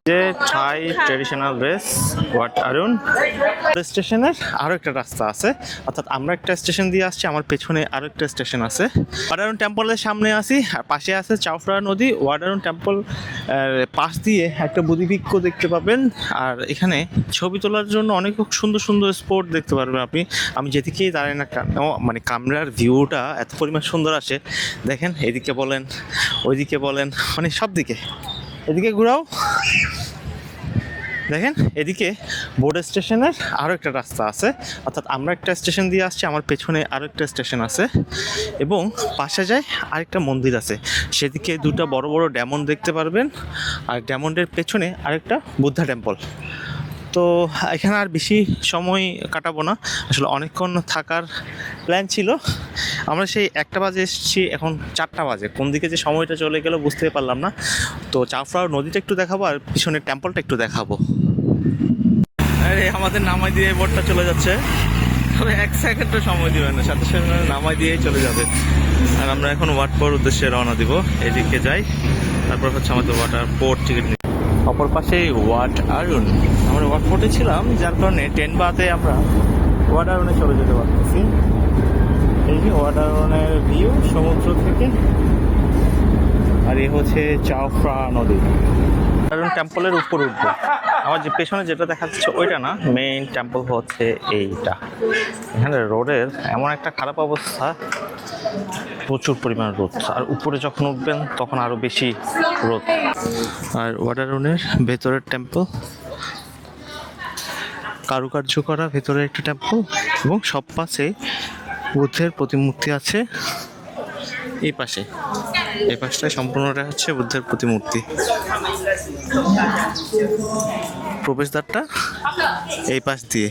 যে থাই traditional dress watt আরুন স্টেশনের আরও একটা রাস্তা আছে, অর্থাৎ আমরা একটা স্টেশন দিয়ে আসছি, আমার পেছনে আরও একটা স্টেশন আছে। ওয়াডারুন টেম্পলের সামনে আসি, আর পাশে আছে চাওফ্রা নদী। ওয়াডারুন টেম্পল পাশ দিয়ে একটা বুদ্ধিবৃক্ষ দেখতে পাবেন, আর এখানে ছবি তোলার জন্য অনেক সুন্দর সুন্দর স্পট দেখতে পারবেন আপনি। আমি যেদিকেই দাঁড়াই না কেন, মানে কামরার ভিউটা এত পরিমাণ সুন্দর আসে। দেখেন, এদিকে বলেন, ওইদিকে বলেন, মানে সব দিকে। এদিকে ঘুরাও, দেখেন এদিকে বোর্ড স্টেশনের আরও একটা রাস্তা আছে, অর্থাৎ আমরা একটা স্টেশন দিয়ে আসছি, আমার পেছনে আরও একটা স্টেশন আছে, এবং পাশে যায় আরেকটা মন্দির আছে। সেদিকে দুটো বড় বড় ডায়মন্ড দেখতে পারবেন, আর ডায়মন্ডের পেছনে আরেকটা বুদ্ধা টেম্পল। তো এখানে আর বেশি সময় কাটাবো না, আসলে অনেকক্ষণ থাকার প্ল্যান ছিল। আমরা সেই 1টা বাজে এসেছি, এখন 4টা বাজে, কোন দিকে যে সময়টা চলে গেল বুঝতে পারলাম না। তো চাওফ্রা নদীটা একটু দেখাবো, আর পিছনের টেম্পলটা একটু দেখাবো। আরে আমাদের নামাই দিয়ে বোটটা চলে যাচ্ছে, তবে 1 সেকেন্ডও সময় দিবেন না, সাথে সাথে নামাই দিয়েই চলে যাবে। আর আমরা এখন ওয়াটপোর উদ্দেশ্যে রওনা দিব, এদিকে যাই, তারপর হচ্ছে আমাদের ওয়াটার পোর্ট টিকিট। অপর পাশে ওয়াট আরুন, আমরা ওয়াটপোর্টে ছিলাম, যার কারণে 10 বাদে আমরা ওয়াট আরুনে চলে যেতে পারতেছি। এই যে ওয়াট আরুনের ভিউ সমুদ্র থেকে, আর এই হচ্ছে চাওফ্রা নদী। আরুন টেম্পলের উপর উঠবো, আমার যে পেছনে যেটা দেখা যাচ্ছে ওইটা না, মেইন টেম্পল হচ্ছে এইটা। এখানে রোডের এমন একটা খারাপ অবস্থা, প্রচুর পরিমাণ রোদ, আর উপরে যখন উঠবেন তখন আরো বেশি রোদ। আর ওয়াডারুনের ভেতরের টেম্পল, কারুকার্য করা ভেতরে একটা টেম্পল, এবং সব পাশে বুদ্ধের প্রতিমূর্তি আছে। এই পাশটায় সম্পূর্ণটা হচ্ছে বুদ্ধের প্রতিমূর্তি। প্রবেশদ্বারটা এই পাশ দিয়ে।